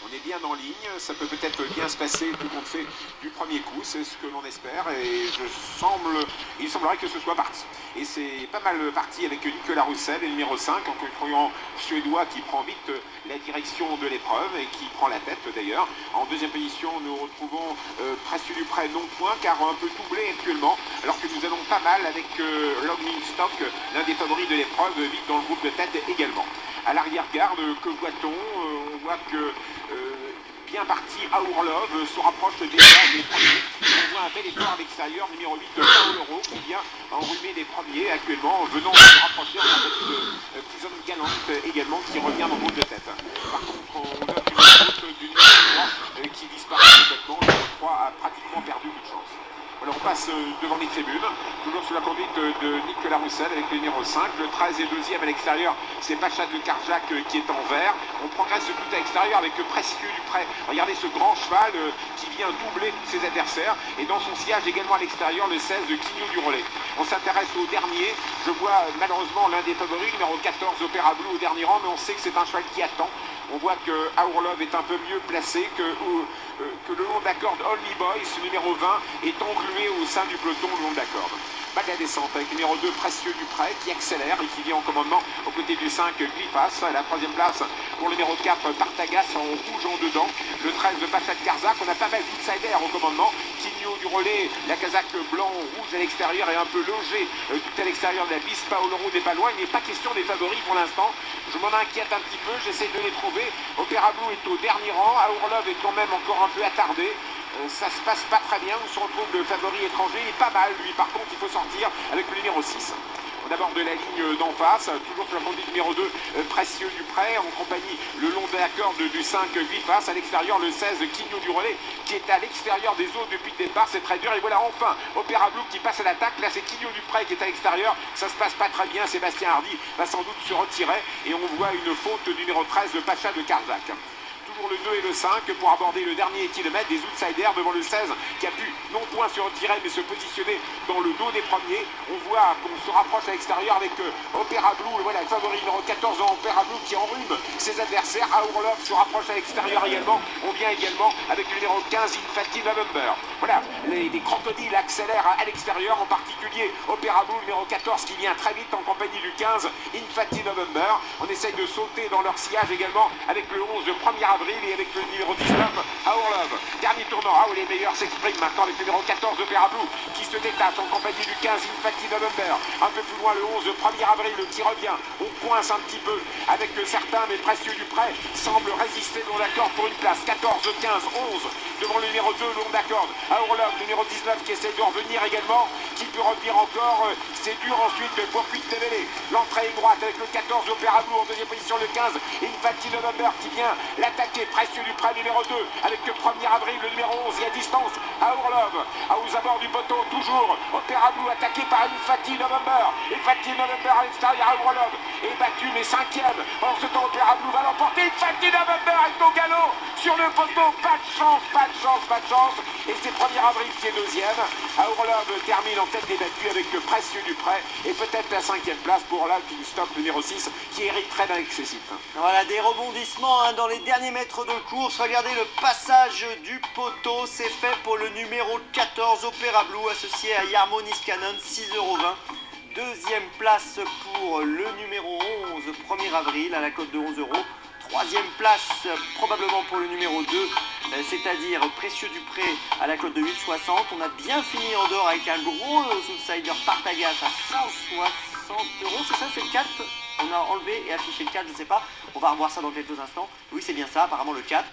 On est bien en ligne, ça peut peut-être bien se passer tout compte fait du premier coup, c'est ce que l'on espère, et il semblerait que ce soit parti. Et c'est pas mal parti avec Nicolas Roussel, le numéro 5, en concurrent suédois qui prend vite la direction de l'épreuve et qui prend la tête d'ailleurs. En deuxième position, nous retrouvons Précieux Dupré non point, car un peu doublé actuellement, alors que nous allons pas mal avec Longling Stock, l'un des favoris de l'épreuve, vite dans le groupe de tête également. À l'arrière-garde, que voit-on? On voit que bien parti Aourlov se rapproche déjà des premiers. On voit un bel effort à l'extérieur, numéro 8, Paolo qui vient enrhumer les premiers actuellement, venant de se rapprocher en compagnie de Prison Gallant également qui revient dans le groupe de tête. Par contre, on note une faute du numéro 3 qui disparaît complètement. Le numéro 3 a pratiquement perdu toute chance. Voilà, on passe devant les tribunes, toujours sous la conduite de Nicolas Roussel avec le numéro 5. Le 13 et deuxième à l'extérieur, c'est Pacha de Carjac qui est en vert. On progresse tout à l'extérieur avec Précieux Dupré. Regardez ce grand cheval qui vient doubler ses adversaires. Et dans son sillage également à l'extérieur, le 16 de Quignou du Relais. On s'intéresse au dernier. Je vois malheureusement l'un des favoris, numéro 14, Opéra Blue au dernier rang, mais on sait que c'est un cheval qui attend. On voit que Aourlov est un peu mieux placé, que le long d'acorde Only Boy, ce numéro 20, est englué au sein du peloton le long d'acorde. Bas de la descente avec le numéro 2, Précieux Dupré, qui accélère et qui vient en commandement aux côtés du 5, Glifas. À la troisième place pour le numéro 4, Partagas en rouge en dedans. Le 13 de Pacha de Carzac. On a pas mal d'outsiders au commandement. Quignou du Relais, la casaque blanc, rouge à l'extérieur et un peu logé tout à l'extérieur de la piste. Paolo n'est pas loin. Il n'est pas question des favoris pour l'instant. Je m'en inquiète un petit peu. J'essaie de les trouver. Opéra Blue est au dernier rang. Aourlov est quand même encore un peu attardé. Ça se passe pas très bien. Où se retrouve le favori étranger? Il est pas mal, lui. Par contre, il faut sortir avec le numéro 6. On aborde la ligne d'en face, toujours sur la conduite numéro 2, Précieux Dupré, en compagnie le long de la corde du 5, Glifas. À l'extérieur, le 16, Quignou du Relais, qui est à l'extérieur des eaux depuis le départ. C'est très dur. Et voilà enfin Opéra Blue qui passe à l'attaque. Là, c'est Quignou Dupré qui est à l'extérieur. Ça se passe pas très bien. Sébastien Hardy va sans doute se retirer. Et on voit une faute numéro 13 de Pacha de Carzac. Toujours le 2 et le 5 pour aborder le dernier kilomètre, des outsiders devant le 16 qui a pu non point se retirer mais se positionner dans le dos des premiers. On voit qu'on se rapproche à l'extérieur avec Opéra Blue, voilà le favori numéro 14 en Opéra Blue qui enrhume ses adversaires. Aourlov se rapproche à l'extérieur également. On vient également avec le numéro 15, Infati November. Voilà, les crocodiles accélèrent à l'extérieur, en particulier Opéra Blue numéro 14 qui vient très vite en compagnie du 15, Infati November. On essaye de sauter dans leur sillage également avec le 11 de 1er avril et avec le numéro 19, Aourlov. Dernier tournant, les meilleurs s'expriment maintenant avec le numéro 14 Opéra Blue qui se détache en compagnie du 15, Infati November. Un peu plus loin, le 11 de 1er avril qui revient. On coince un petit peu avec certains, mais Précieux Dupré semble résister le long d'accord pour une place. 14, 15, 11 devant le numéro 2, le long d'accord. Aourlov, numéro 19 qui essaie de revenir également, qui peut revenir encore. C'est dur ensuite pour Puig-Lévélé. L'entrée est droite avec le 14 Opéra Blue en deuxième position, le 15, Infati November qui vient l'attaquer. Précieux Dupré numéro 2 avec le 1er avril, le numéro 11 et à distance Aourlov aux abords du poteau, toujours Opéra Blue attaqué par Infati November. Infati November à l'extérieur, Aourlov est battu mais 5e. En ce temps, Opéra Blue va l'emporter. Infati November est au galop sur le poteau. Pas de chance, pas de chance, pas de chance. Et c'est 1er avril qui est deuxième. Aourlov termine en tête des battus avec Précieux Dupré et peut-être la 5e place pour Longling Stock numéro 6 qui hériterait d'un excessif. Voilà des rebondissements dans les derniers mètres de course. Regardez le passage du poteau. C'est fait pour le numéro 14 Opéra Blue associé à Jarmo Niskanen, 6,20 €. Deuxième place pour le numéro 11 1er avril à la cote de 11 €. Troisième place probablement pour le numéro 2, c'est-à-dire Précieux Dupré à la cote de 8,60 €. On a bien fini en dehors avec un gros outsider Partagas à 160 €. C'est ça, c'est le 4. On a enlevé et affiché le 4, je ne sais pas. On va revoir ça dans quelques instants. Oui, c'est bien ça, apparemment le 4.